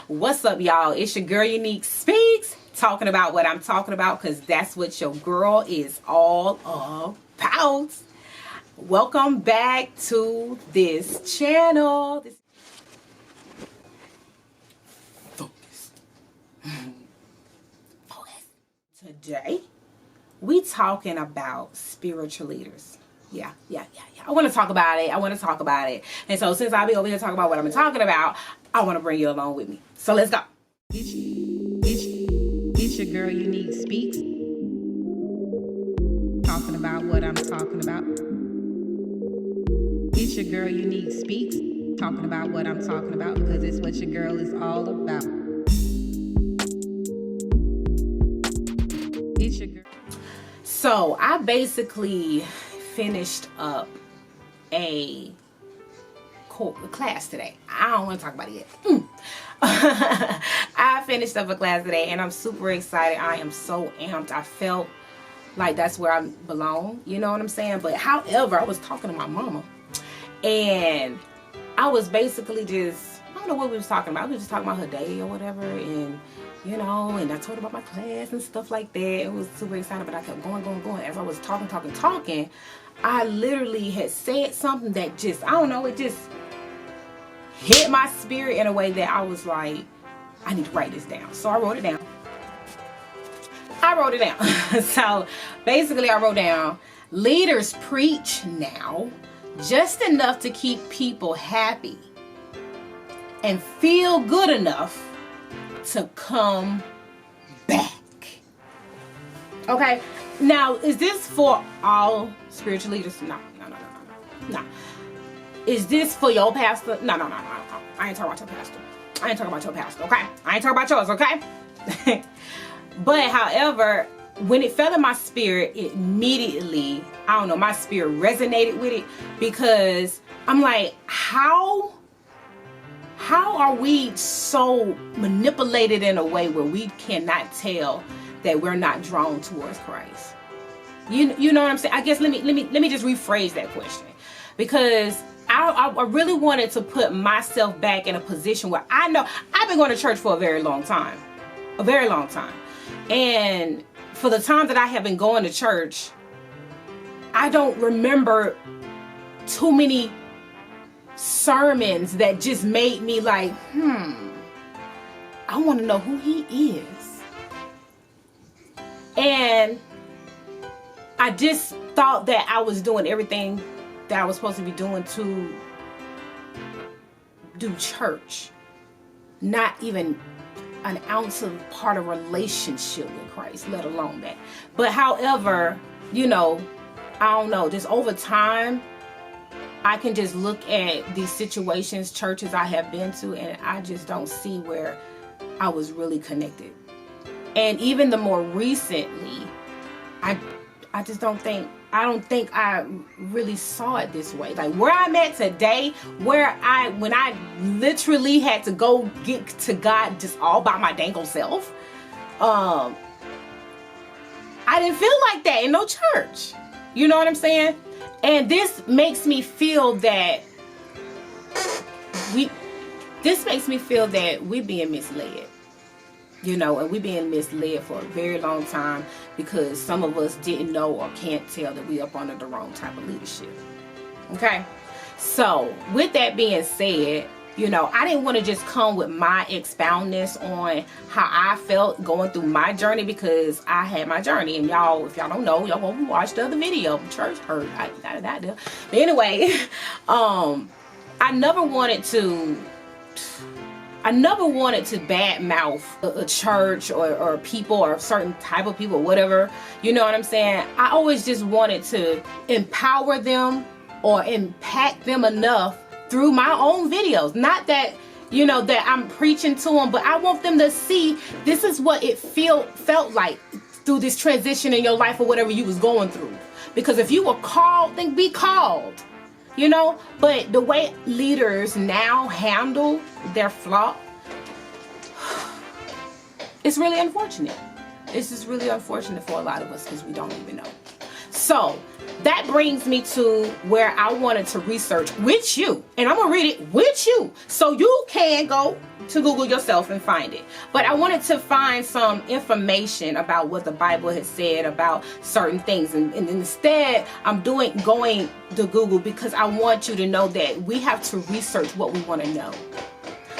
What's up, y'all? It's your girl Unique Speaks, talking about what I'm talking about, because that's what your girl is all about. Welcome back to this channel. Focus. Today, we talking about spiritual leaders. Yeah. I want to talk about it. And so since I'll be over here talking about what I'm talking about, I want to bring you along with me. So let's go. It's your girl Unique Speaks, talking about what I'm talking about. It's your girl Unique Speaks, talking about what I'm talking about, because it's what your girl is all about. It's your girl. So I basically finished up a class today. I don't want to talk about it yet. I finished up a class today and I'm super excited. I am so amped. I felt like that's where I belong. You know what I'm saying? But however, I was talking to my mama and I was basically just, I don't know what we was talking about. We was just talking about her day or whatever, and you know, and I told her about my class and stuff like that. It was super exciting, but I kept going. As I was talking, I literally had said something that just, I don't know, it just hit my spirit in a way that I was like, I need to write this down. So I wrote it down. So basically I wrote down, leaders preach now just enough to keep people happy and feel good enough to come back. Okay, now is this for all spiritual leaders? No. Is this for your pastor? No. I ain't talking about your pastor. Okay, I ain't talking about yours. Okay. But however, when it fell in my spirit, it immediately, I don't know, my spirit resonated with it, because I'm like, how are we so manipulated in a way where we cannot tell that we're not drawn towards Christ? You know what I'm saying? I guess let me just rephrase that question, because I really wanted to put myself back in a position where I know I've been going to church for a very long time, and for the time that I have been going to church, I don't remember too many sermons that just made me like, I want to know who he is. And I just thought that I was doing everything that I was supposed to be doing to do church, not even an ounce of part of relationship with Christ, let alone that. But however, you know, I don't know, just over time, I can just look at these situations, churches I have been to, and I just don't see where I was really connected. And even the more recently, I don't think I really saw it this way. Like where I'm at today, when I literally had to go get to God just all by my dang old self, I didn't feel like that in no church. You know what I'm saying? And this makes me feel that we're being misled. You know, and we're being misled for a very long time, because some of us didn't know or can't tell that we up under the wrong type of leadership. Okay? So, with that being said, you know, I didn't want to just come with my expoundness on how I felt going through my journey, because I had my journey. And y'all, if y'all don't know, y'all won't watch the other video. Church hurt. But anyway, I never wanted to badmouth a church or people or a certain type of people, whatever. You know what I'm saying? I always just wanted to empower them or impact them enough through my own videos. Not that, you know, that I'm preaching to them, but I want them to see this is what it felt like through this transition in your life or whatever you was going through. Because if you were called, then be called. You know, but the way leaders now handle their flock, it's really unfortunate. It's just really unfortunate for a lot of us, because we don't even know. So that brings me to where I wanted to research with you, and I'm gonna read it with you so you can go to Google yourself and find it. But I wanted to find some information about what the Bible has said about certain things, and instead I'm going to Google because I want you to know that we have to research what we want to know.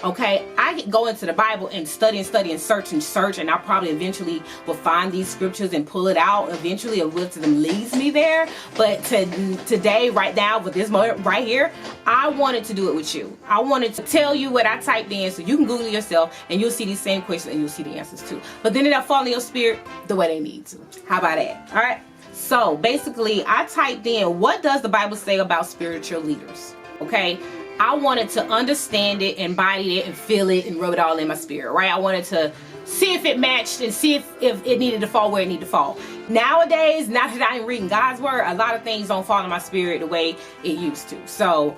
Okay, I go into the Bible and study and search, and I probably eventually will find these scriptures and pull it out. Eventually, a wisdom leads me there. But today, right now, with this moment right here, I wanted to do it with you. I wanted to tell you what I typed in so you can Google yourself and you'll see these same questions and you'll see the answers too. But then it'll fall in your spirit the way they need to. How about that? All right. So basically, I typed in, what does the Bible say about spiritual leaders? Okay. I wanted to understand it, embody it, and feel it, and rub it all in my spirit, right? I wanted to see if it matched and see if it needed to fall where it needed to fall. Nowadays, now that I'm reading God's word, a lot of things don't fall in my spirit the way it used to. So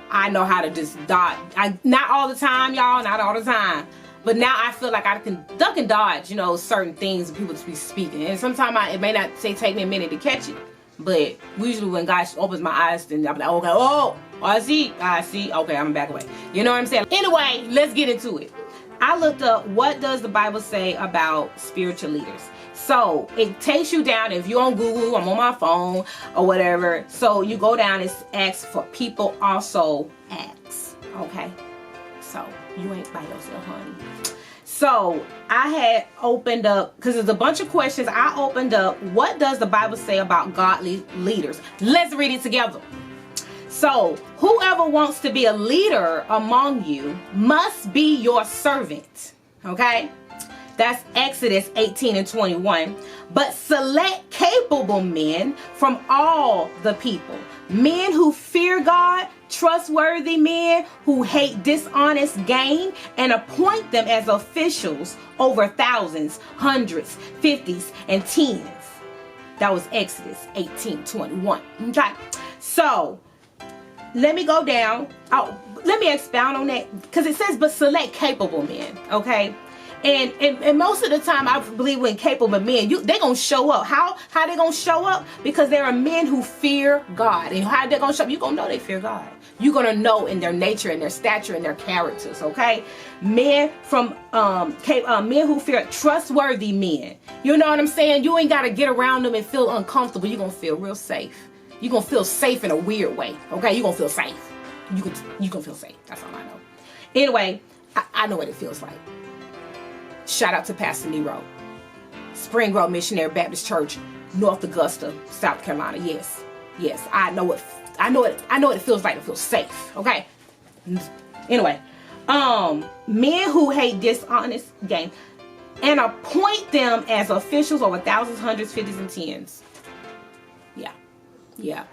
I know how to just dodge. Not all the time, y'all, not all the time. But now I feel like I can duck and dodge, you know, certain things people be speaking. And sometimes it may not take me a minute to catch it. But usually when God opens my eyes, then I'm like, okay, oh, I see, okay, I'm back away. You know what I'm saying? Anyway, let's get into it. I looked up, what does the Bible say about spiritual leaders? So it takes you down, if you're on Google, I'm on my phone or whatever. So you go down and ask for people also acts, okay? So you ain't by yourself, honey. So I had opened up, because there's a bunch of questions, I opened up, what does the Bible say about godly leaders? Let's read it together. So whoever wants to be a leader among you must be your servant. Okay? That's Exodus 18:21. But select capable men from all the people. Men who fear God, trustworthy men who hate dishonest gain, and appoint them as officials over thousands, hundreds, fifties, and tens. That was Exodus 18:21. Okay? So let me go down. Let me expound on that, because it says, but select capable men. Okay? And most of the time, I believe when capable men, they're going to show up. How they going to show up? Because there are men who fear God. And how they're going to show up? You're going to know they fear God. You're going to know in their nature, in their stature, in their characters, okay? Men who fear, trustworthy men. You know what I'm saying? You ain't got to get around them and feel uncomfortable. You're going to feel real safe. You're going to feel safe in a weird way, okay? You're going to feel safe. You're going to feel safe. That's all I know. Anyway, I know what it feels like. Shout out to Pastor Nero, Spring Grove Missionary Baptist Church, North Augusta, South Carolina. Yes, I know what it feels like to feel safe. Okay. Anyway, men who hate dishonest gain and appoint them as officials over thousands, hundreds, fifties, and tens. Yeah.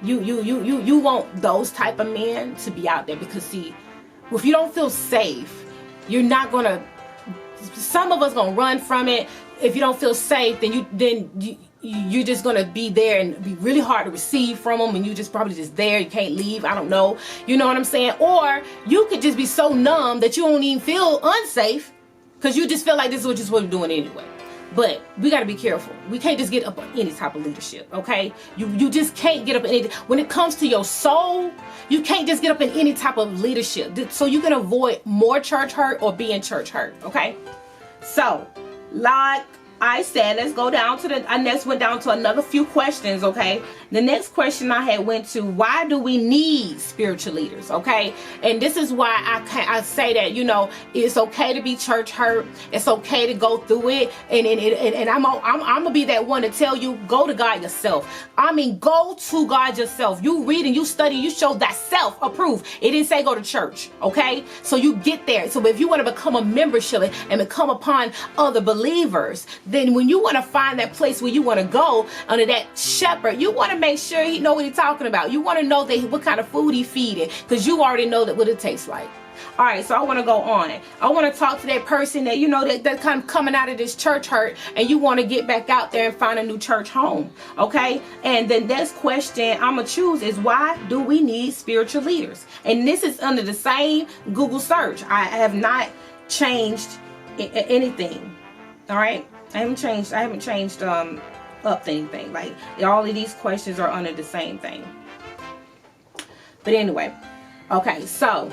You want those type of men to be out there, because see, if you don't feel safe, you're not gonna. Some of us gonna run from it. If you don't feel safe, then you're just gonna be there and be really hard to receive from them, and you just probably just there. You can't leave. I don't know. You know what I'm saying? Or you could just be so numb that you don't even feel unsafe, because you just feel like this is what we're doing anyway. But we got to be careful. We can't just get up on any type of leadership, okay? You just can't get up in any. When it comes to your soul, you can't just get up in any type of leadership. So you can avoid more church hurt or being church hurt, okay? So, like I said, let's go down to I next went down to another few questions, okay? The next question I had went to, why do we need spiritual leaders, okay? And this is why I say that, you know, it's okay to be church hurt. It's okay to go through it. And I'm gonna be that one to tell you, go to God yourself. I mean, go to God yourself. You read and you study, you show that self-approved. It didn't say go to church, okay? So you get there. So if you want to become a membership and become upon other believers, then when you want to find that place where you want to go under that shepherd, you want to make sure he know what he's talking about. You want to know that what kind of food he feeding, because you already know that what it tastes like. All right, so I want to go on. I want to talk to that person that, you know, that kind of coming out of this church hurt, and you want to get back out there and find a new church home, okay? And the next question I'm going to choose is, why do we need spiritual leaders? And this is under the same Google search. I have not changed anything, all right? I haven't changed up anything. Like, all of these questions are under the same thing. But anyway, okay, so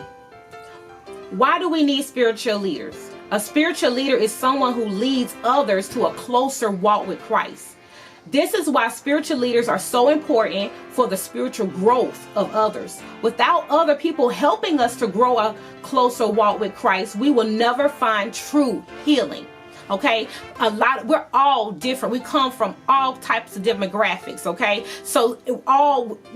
why do we need spiritual leaders? A spiritual leader is someone who leads others to a closer walk with Christ. This is why spiritual leaders are so important for the spiritual growth of others. Without other people helping us to grow a closer walk with Christ, we will never find true healing. Okay, we're all different. We come from all types of demographics. Okay, so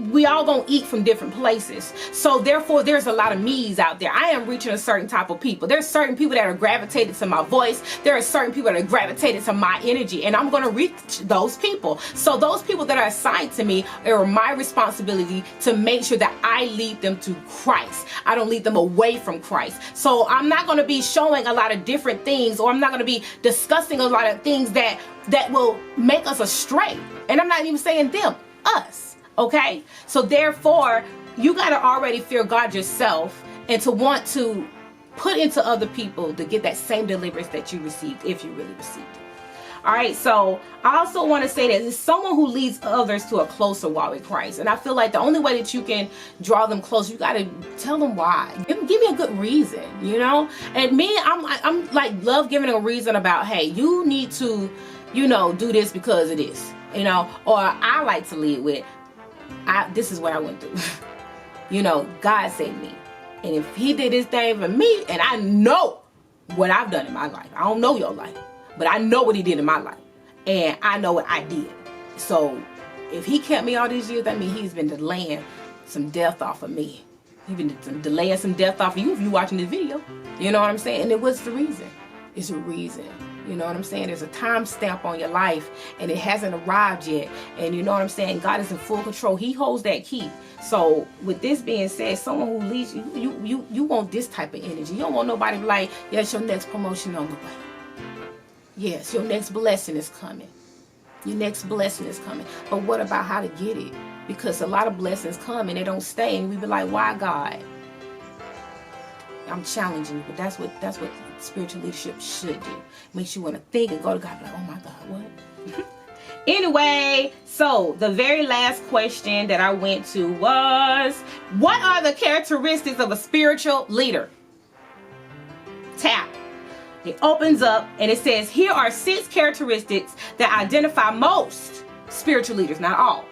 we all gonna eat from different places. So therefore, there's a lot of me's out there. I am reaching a certain type of people. There's certain people that are gravitated to my voice. There are certain people that are gravitated to my energy, and I'm gonna reach those people. So those people that are assigned to me, are my responsibility to make sure that I lead them to Christ. I don't lead them away from Christ. So I'm not gonna be showing a lot of different things, or I'm not gonna be discussing a lot of things that will make us astray. And I'm not even saying them, us. Okay, so therefore you got to already fear God yourself, and to want to put into other people to get that same deliverance that you received, if you really received it. All right, so I also want to say that it's someone who leads others to a closer walk with Christ. And I feel like the only way that you can draw them close, you got to tell them why. Give me a good reason, you know? And me, I'm like, love giving a reason about, hey, you need to, you know, do this because of this, you know? Or I like to lead with, this is what I went through. You know, God saved me. And if he did his thing for me, and I know what I've done in my life, I don't know your life, but I know what he did in my life, and I know what I did. So if he kept me all these years, that means he's been delaying some death off of me. He's been delaying some death off of you if you're watching this video. You know what I'm saying? And what's the reason? It's a reason. You know what I'm saying? There's a time stamp on your life, and it hasn't arrived yet. And you know what I'm saying? God is in full control. He holds that key. So with this being said, someone who leads you, you want this type of energy. You don't want nobody like, yes, your next promotion on the way. Yes, your next blessing is coming. Your next blessing is coming. But what about how to get it? Because a lot of blessings come and they don't stay, and we be like, why, God? I'm challenging you, but that's what spiritual leadership should do. Makes you want to think and go to God and be like, oh my God, what? Anyway, so the very last question that I went to was, what are the characteristics of a spiritual leader? Tap. It opens up and it says, here are 6 characteristics that identify most spiritual leaders, not all.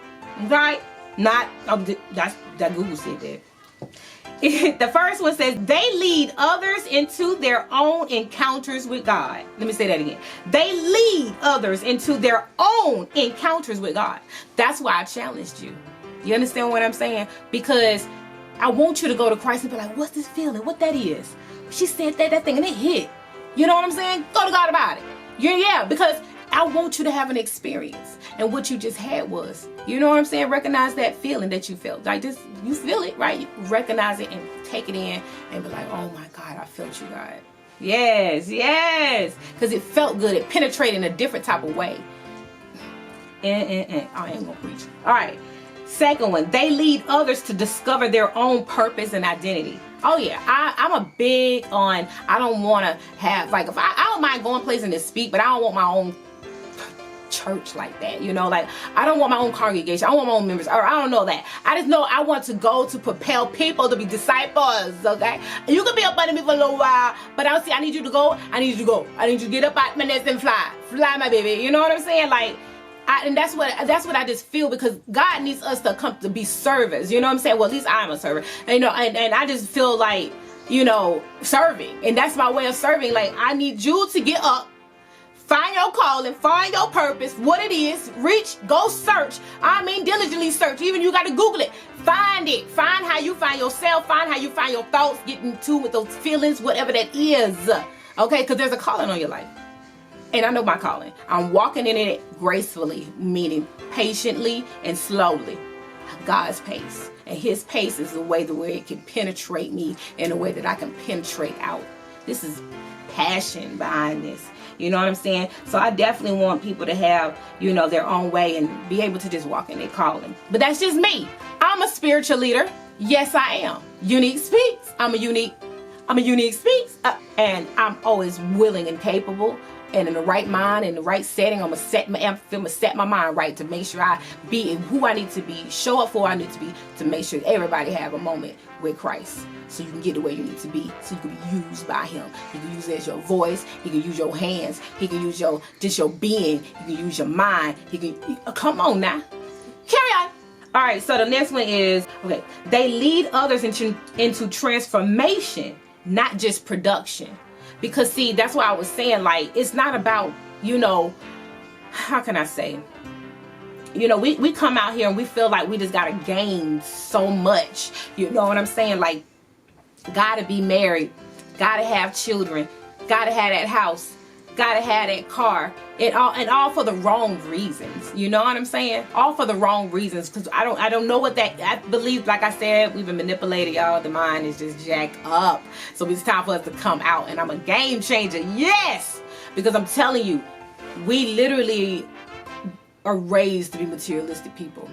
Right? Not, that Google said that. The first one says, they lead others into their own encounters with God. Let me say that again. They lead others into their own encounters with God. That's why I challenged you. You understand what I'm saying? Because I want you to go to Christ and be like, what's this feeling? What that is? She said that thing and it hit. You know what I'm saying? Go to God about it. Yeah, because I want you to have an experience. And what you just had was, you know what I'm saying? Recognize that feeling that you felt. Like this, you feel it, right? You recognize it and take it in and be like, oh my God, I felt you, God. Yes. Because it felt good. It penetrated in a different type of way. I ain't gonna preach. All right. Second one, they lead others to discover their own purpose and identity. Oh yeah, I'm a big on, I don't want to have, like, if I don't mind going places and to speak, but I don't want my own church like that, you know, like, I don't want my own congregation, I don't want my own members, or I don't know that. I just know I want to go to propel people to be disciples, okay? You can be up under me for a little while, but I need you to go, I need you to go. I need you to get up out my nest and fly, my baby, you know what I'm saying? Like, and that's what I just feel, because God needs us to come to be servers. You know what I'm saying? Well, at least I'm a server. And, you know, and I just feel like, you know, serving. And that's my way of serving. Like, I need you to get up, find your calling, find your purpose, what it is, reach, go search. I mean, diligently search. Even you got to Google it. Find it. Find how you find yourself. Find how you find your thoughts, get in tune with those feelings, whatever that is. Okay? Because there's a calling on your life. And I know my calling. I'm walking in it gracefully, meaning patiently and slowly. God's pace. And his pace is the way where it can penetrate me in a way that I can penetrate out. This is passion behind this. You know what I'm saying? So I definitely want people to have, you know, their own way and be able to just walk in their calling. But that's just me. I'm a spiritual leader. Yes, I am. Unique speaks. I'm a unique I'm a unique speaks, and I'm always willing and capable and in the right mind, in the right setting. I'm gonna set my mind right to make sure I be who I need to be, show up for who I need to be, to make sure everybody have a moment with Christ, so you can get to where you need to be, so you can be used by him. You can use it as your voice, he can use your hands, he can use your being, he can use your mind, he can, come on now, carry on. All right, so the next one is, okay, they lead others into transformation, not just production. Because see, that's why I was saying, like, it's not about, you know, how can I say, you know, we come out here and we feel like we just gotta gain so much, you know what I'm saying? Like, gotta be married, gotta have children, gotta have that house, gotta have that car, and all for the wrong reasons. You know what I'm saying? All for the wrong reasons. Because I don't know what that, I believe, like I said, we've been manipulated, y'all. The mind is just jacked up. So it's time for us to come out, and I'm a game changer. Yes! Because I'm telling you, we literally are raised to be materialistic people.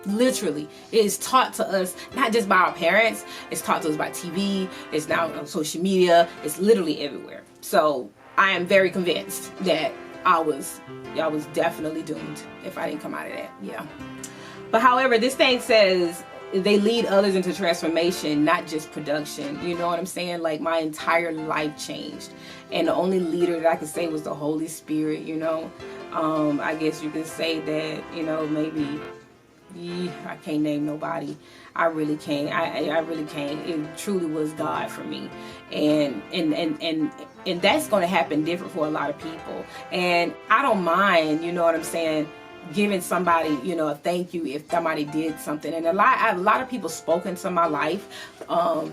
Literally, it is taught to us not just by our parents, it's taught to us by TV, it's now on social media, it's literally everywhere. So I am very convinced that I was definitely doomed if I didn't come out of that. Yeah. But however, this thing says they lead others into transformation, not just production. You know what I'm saying? Like, my entire life changed, and the only leader that I could say was the Holy Spirit. You know, I guess you could say that, you know, maybe. I can't name nobody. I really can't. I really can't. It truly was God for me, and that's going to happen different for a lot of people. And I don't mind, you know what I'm saying, giving somebody, you know, a thank you if somebody did something. And a lot of people spoke into my life,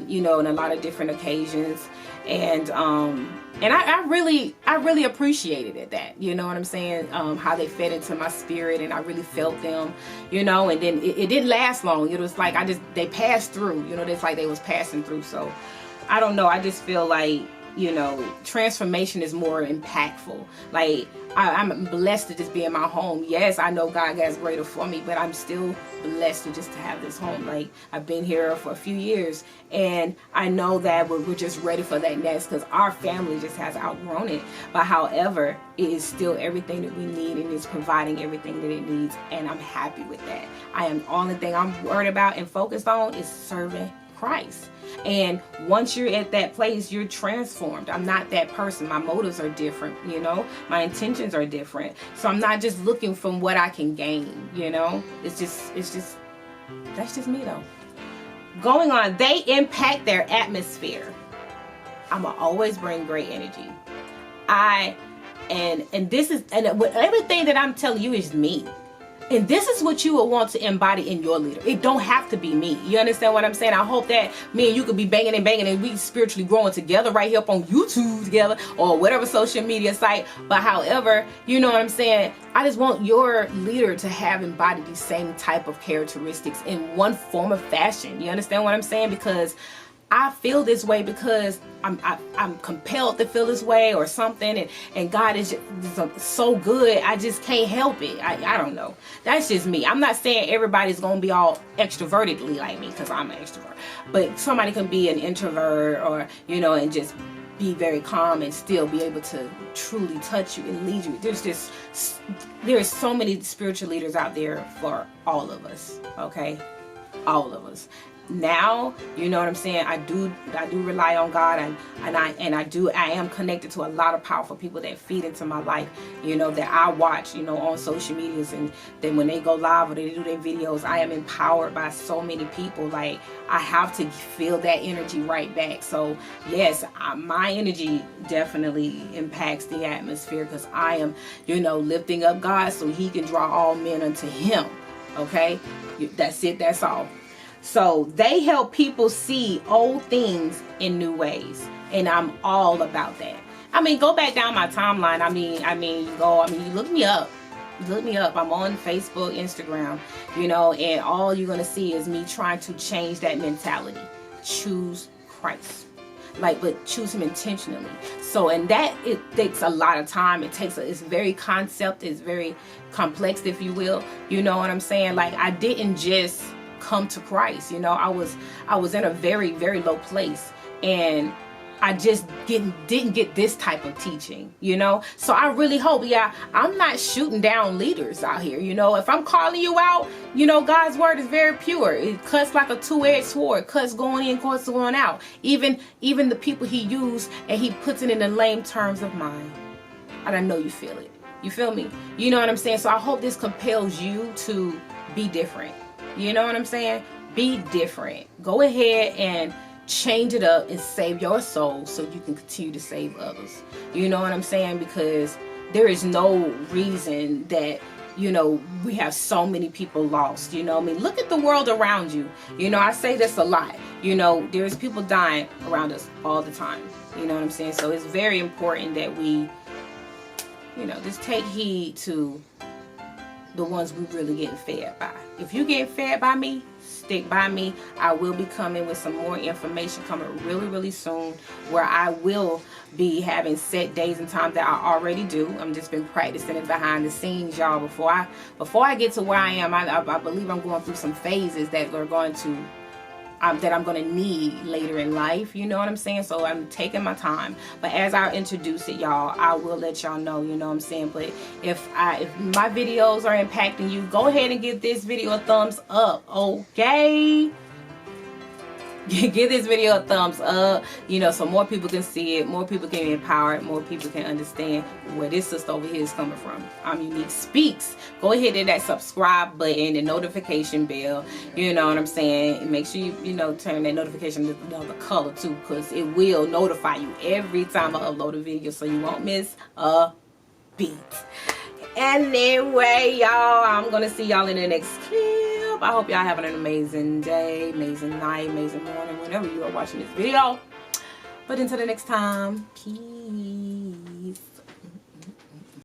you know, in a lot of different occasions, and I really appreciated it, that, you know what I'm saying, how they fed into my spirit, and I really felt them, you know. And then it didn't last long. It was like they passed through, you know. It's like they was passing through. So I don't know, I just feel like, you know, transformation is more impactful. Like, I'm blessed to just be in my home. Yes, I know God has greater for me, but I'm still blessed to just to have this home. Like, I've been here for a few years, and I know that we're just ready for that next, because our family just has outgrown it. But however, it is still everything that we need, and it's providing everything that it needs, and I'm happy with that. The only thing I'm worried about and focused on is serving Christ. And once you're at that place, you're transformed. I'm not that person. My motives are different, you know. My intentions are different. So I'm not just looking from what I can gain, you know. It's just that's just me though. Going on, they impact their atmosphere. I'ma always bring great energy. This is everything that I'm telling you is me. And this is what you will want to embody in your leader. It don't have to be me. You understand what I'm saying? I hope that me and you could be banging and we spiritually growing together right here up on YouTube together, or whatever social media site. But however, you know what I'm saying? I just want your leader to have embodied these same type of characteristics in one form of fashion. You understand what I'm saying? Because I feel this way because I'm compelled to feel this way or something, and God is just so good. I just can't help it. I don't know. That's just me. I'm not saying everybody's gonna be all extrovertedly like me, because I'm an extrovert. But somebody can be an introvert, or, you know, and just be very calm and still be able to truly touch you and lead you. There is so many spiritual leaders out there for all of us. Okay, all of us. Now, you know what I'm saying, I do rely on God, and I am connected to a lot of powerful people that feed into my life, you know, that I watch, you know, on social medias, and then when they go live or they do their videos, I am empowered by so many people. Like, I have to feel that energy right back. So yes, my energy definitely impacts the atmosphere, because I am, you know, lifting up God so he can draw all men unto him. Okay, that's it, that's all. So they help people see old things in new ways, and I'm all about that. I mean, go back down my timeline. You look me up. I'm on Facebook, Instagram, you know, and all you're gonna see is me trying to change that mentality. Choose Christ, but choose him intentionally. So, and that, it takes a lot of time. It's very it's very complex, if you will. You know what I'm saying? Like, I didn't just come to Christ, you know. I was in a very, very low place, and I just didn't get this type of teaching, you know? So I really hope, yeah, I'm not shooting down leaders out here, you know? If I'm calling you out, you know, God's word is very pure. It cuts like a two-edged sword, cuts going in, cuts going out. Even the people he used, and he puts it in the lame terms of mine. And I know you feel it. You feel me? You know what I'm saying? So I hope this compels you to be different. You know what I'm saying? Be different. Go ahead and change it up and save your soul so you can continue to save others. You know what I'm saying? Because there is no reason that, you know, we have so many people lost. You know, I mean, look at the world around you. You know, I say this a lot. You know, there's people dying around us all the time. You know what I'm saying? So it's very important that we, you know, just take heed to the ones we really getting fed by. If you get fed by me, stick by me. I will be coming with some more information coming really soon, where I will be having set days and times that I already do. I'm just been practicing it behind the scenes, y'all. Before I get to where I am, I believe I'm going through some phases that are going to that I'm going to need later in life. You know what I'm saying? So I'm taking my time. But as I introduce it, y'all, I will let y'all know, you know what I'm saying? But if my videos are impacting you, go ahead and give this video a thumbs up, okay? Give this video a thumbs up, you know, so more people can see it, more people can be empowered, more people can understand where this sister over here is coming from. I'm Unique Speaks. Go ahead and hit that subscribe button and notification bell, you know what I'm saying? And make sure you know, turn that notification to the color too, because it will notify you every time I upload a video, so you won't miss a beat. Anyway, y'all, I'm gonna see y'all in the next clip. I hope y'all having an amazing day, amazing night, amazing morning, whenever you are watching this video. But until the next time, peace.